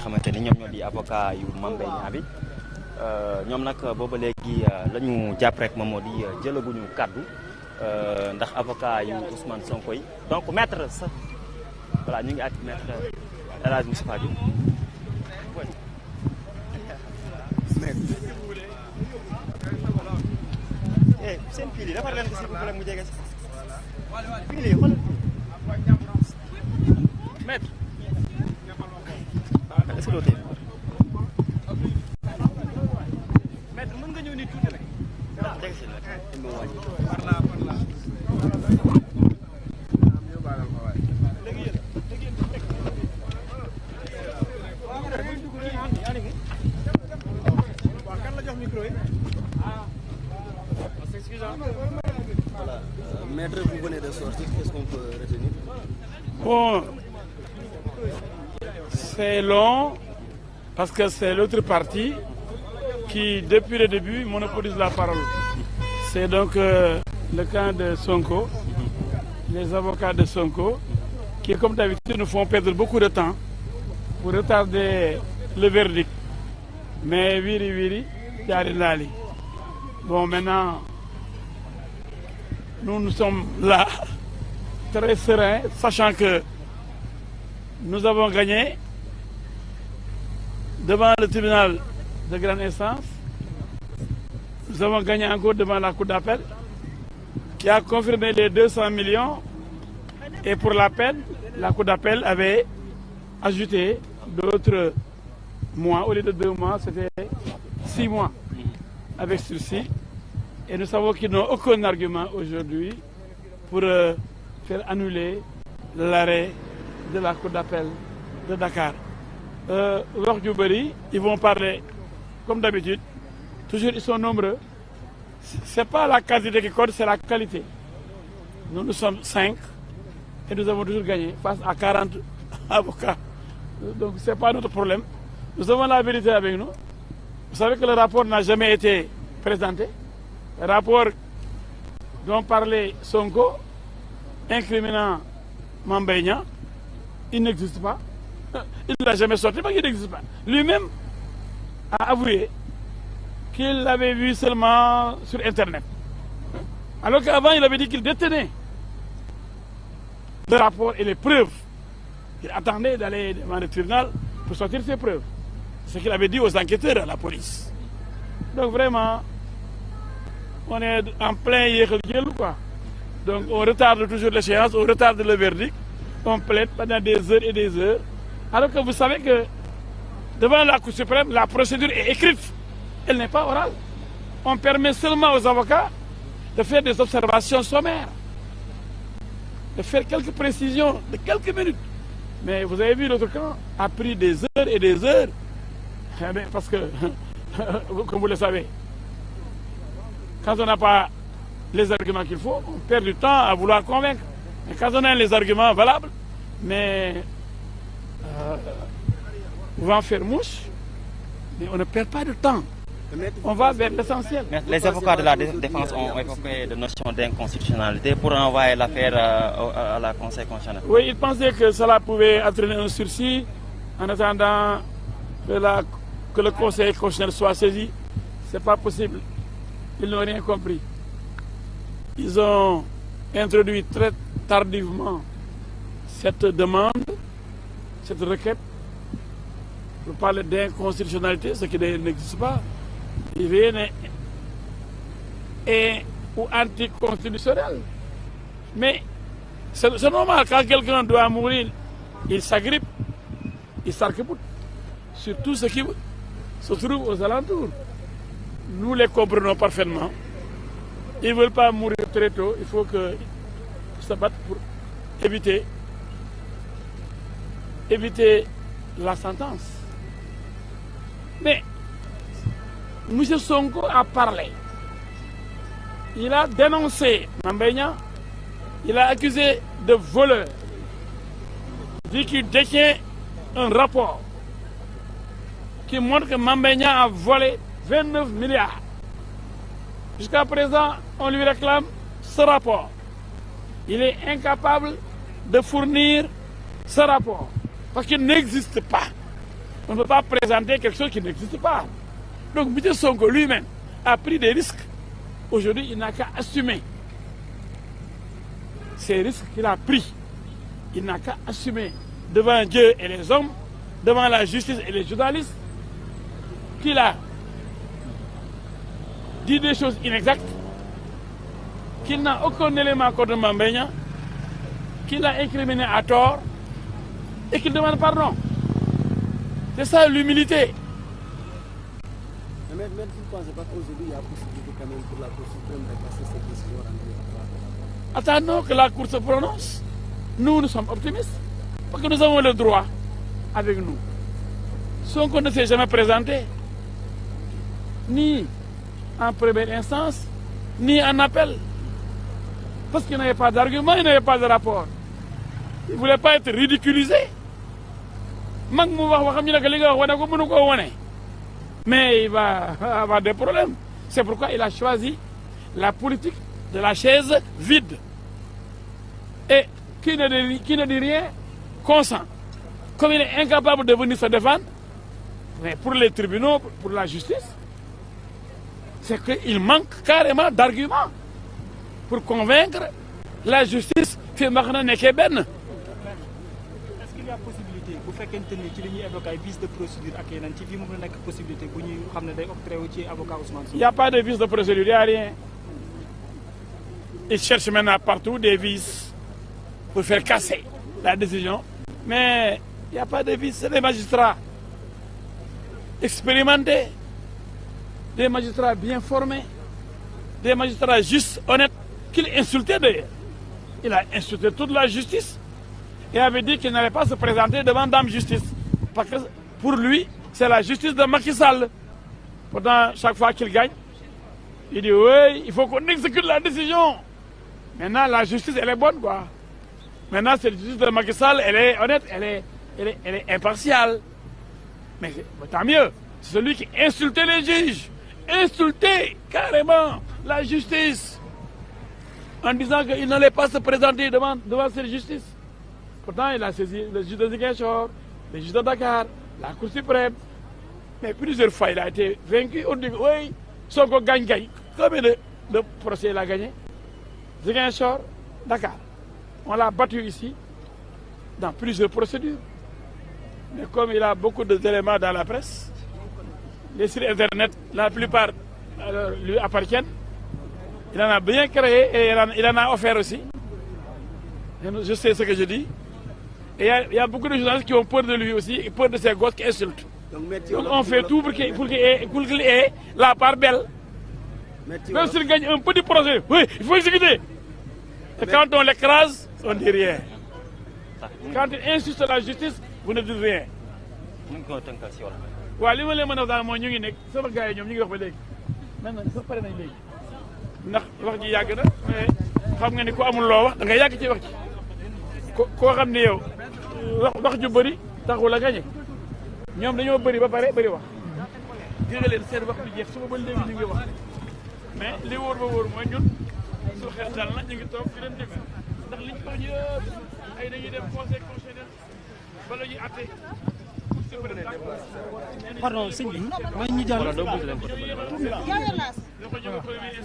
xamante ni ñoom ñoo di avocat yu Mame Mbaye Niang bi ñoom nag booba léegi la ñu jàpp rek moom moo di jëlaguñu kàddu ndax avocat yu Ousmane Sonko yi donc maître sa voilà ñu ngi ak maître El Hadj Moustapha Diop seen fii dafa leen ko s'il vous plaît mu jege fii xool maître est-ce que loolu maître mën nga ñëw nii tuuti rek jege si nag Voilà. Maître, vous venez de sortir, qu'est-ce qu'on peut retenir? Bon, c'est long parce que c'est l'autre partie qui, depuis le début, monopolise la parole. C'est donc le camp de Sonko, les avocats de Sonko, qui, comme d'habitude, nous font perdre beaucoup de temps pour retarder le verdict. Mais viri viri, yari nali. Bon, maintenant, nous sommes là, très sereins, sachant que nous avons gagné devant le tribunal de grande instance. Nous avons gagné encore devant la Cour d'appel, qui a confirmé les 200 millions. Et pour la peine, la Cour d'appel avait ajouté d'autres mois. Au lieu de 2 mois, c'était 6 mois avec sursis. Et nous savons qu'ils n'ont aucun argument aujourd'hui pour faire annuler l'arrêt de la Cour d'appel de Dakar. Ils vont parler comme d'habitude. Toujours, ils sont nombreux. Ce n'est pas la quantité qui compte, c'est la qualité. Nous sommes 5 et nous avons toujours gagné face à 40 avocats. Donc, ce n'est pas notre problème. Nous avons la vérité avec nous. Vous savez que le rapport n'a jamais été présenté. Le rapport dont parlait Sonko, incriminant Mame Mbaye Niang, il n'existe pas. Il ne l'a jamais sorti parce qu'il n'existe pas. Lui-même a avoué qu'il l'avait vu seulement sur Internet. Alors qu'avant, il avait dit qu'il détenait le rapport et les preuves. Il attendait d'aller devant le tribunal pour sortir ses preuves. C'est ce qu'il avait dit aux enquêteurs à la police. Donc vraiment, on est en plein yékhel quoi. Donc on retarde toujours l'échéance, on retarde le verdict, on plaide pendant des heures et des heures. Alors que vous savez que devant la Cour suprême, la procédure est écrite, elle n'est pas orale. On permet seulement aux avocats de faire des observations sommaires, de faire quelques précisions de quelques minutes. Mais vous avez vu, l'autre camp a pris des heures et des heures, parce que, comme vous le savez, quand on n'a pas les arguments qu'il faut, on perd du temps à vouloir convaincre. Mais quand on a les arguments valables, mais on va en faire mouche, mais on ne perd pas de temps. On va vers l'essentiel. Les avocats de la défense ont évoqué de notions d'inconstitutionnalité pour envoyer l'affaire à la Conseil constitutionnel. Oui, ils pensaient que cela pouvait entraîner un sursis en attendant que le Conseil constitutionnel soit saisi. Ce n'est pas possible. Ils n'ont rien compris. Ils ont introduit très tardivement cette demande, cette requête, pour parler d'inconstitutionnalité, ce qui n'existe pas. Ou anticonstitutionnel. Mais c'est normal, quand quelqu'un doit mourir, il s'agrippe, il s'arc-boute sur tout ce qui se trouve aux alentours. Nous les comprenons parfaitement. Ils ne veulent pas mourir très tôt, il faut qu'ils se battent pour éviter la sentence. Mais M. Sonko a parlé. Il a dénoncé Mame Mbaye Niang. Il a accusé de voleur. Il dit qu'il détient un rapport qui montre que Mame Mbaye Niang a volé 29 milliards. Jusqu'à présent, on lui réclame ce rapport. Il est incapable de fournir ce rapport parce qu'il n'existe pas. On ne peut pas présenter quelque chose qui n'existe pas. Donc M. Sonko lui-même a pris des risques. Aujourd'hui, il n'a qu'à assumer ces risques qu'il a pris. Il n'a qu'à assumer devant Dieu et les hommes, devant la justice et les journalistes, qu'il a dit des choses inexactes, qu'il n'a aucun élément contre Mame Mbaye Niang, qu'il a incriminé à tort et qu'il demande pardon. C'est ça l'humilité. Mais vous ne pensez pas qu'aujourd'hui il y a possibilité quand même pour la Cour suprême de passer cette décision rendue? Attendons que la Cour se prononce. Nous sommes optimistes parce que nous avons le droit avec nous. Sonko ne s'est jamais présenté, ni en première instance, ni en appel. Parce qu'il n'avait pas d'argument, il n'avait pas de rapport. Il ne voulait pas être ridiculisé. Mais il va avoir des problèmes. C'est pourquoi il a choisi la politique de la chaise vide. Et qui ne dit rien, consent. Comme il est incapable de venir se défendre, mais pour les tribunaux, pour la justice, c'est qu'il manque carrément d'arguments pour convaincre la justice que Makhna nekkee benn. Est-ce qu'il y a possibilité bu fekkente ni ci li ñuy évoqué ay vices de procédure ak yeneen ci fii mu nekk possibilité bu ñuy xam ne day octroyé wu ci avocat Ousmane Sonko? Il n'y a pas de vices de procédure, il n'y a rien. Ils cherchent maintenant partout des vices pour faire casser la décision. Mais il n'y a pas de vices, c'est des magistrats expérimentés, des magistrats bien formés, des magistrats justes, honnêtes, qu'il insultait d'ailleurs. Il a insulté toute la justice et avait dit qu'il n'allait pas se présenter devant Dame Justice. Parce que pour lui, c'est la justice de Macky Sall. Pourtant, chaque fois qu'il gagne, il dit oui, il faut qu'on exécute la décision. Maintenant, la justice, elle est bonne, quoi. Maintenant, cette justice de Macky Sall, elle est honnête, elle est impartiale. Mais tant mieux, c'est celui qui insultait les juges, insultait carrément la justice, en disant qu'il n'allait pas se présenter devant cette justice. Pourtant, il a saisi le juge de Ziguinchor, le juge de Dakar, la Cour suprême. Mais plusieurs fois, il a été vaincu. On dit, oui, Sonko gagne. Combien de procès il a gagné? Ziguinchor, Dakar. On l'a battu ici, dans plusieurs procédures. Mais comme il a beaucoup d'éléments dans la presse, les sites internet, la plupart lui appartiennent. Il en a bien créé et il en a offert aussi. Je sais ce que je dis. Et il y a beaucoup de journalistes qui ont peur de lui aussi, et peur de ces gosses qui insultent. Donc on fait tout pour qu'il ait la part belle. Même s'il gagne un petit procès, oui, il faut exécuter. Et quand on l'écrase, on ne dit rien. Quand il insiste la justice, vous ne dites rien. waaw li ma leen mën a wax daal mooy ñu ngi nekk sama gars yi ñoom ñu ngi wax ba léegi maintenant sax pare nañ léegi ndax wax ji yàgg na mais xam nga ni ku amul loo wax da nga yàgg ci wax ci koo xam ne yow wax ju bëri taxul a gañe ñoom dañoo bëri ba pare bëri wax gis nga leen seen wax bi jeex suba ba léegi ñu ngi wax mais li wóor ba wóor mooy ñun su xel dal na ñu ngi toog di leen déglu ndax liñ ko yëpp ay dañuy dem conseil constitutionnel bala ñuy atte. Pardon, sëñ bi, may ñu jàll.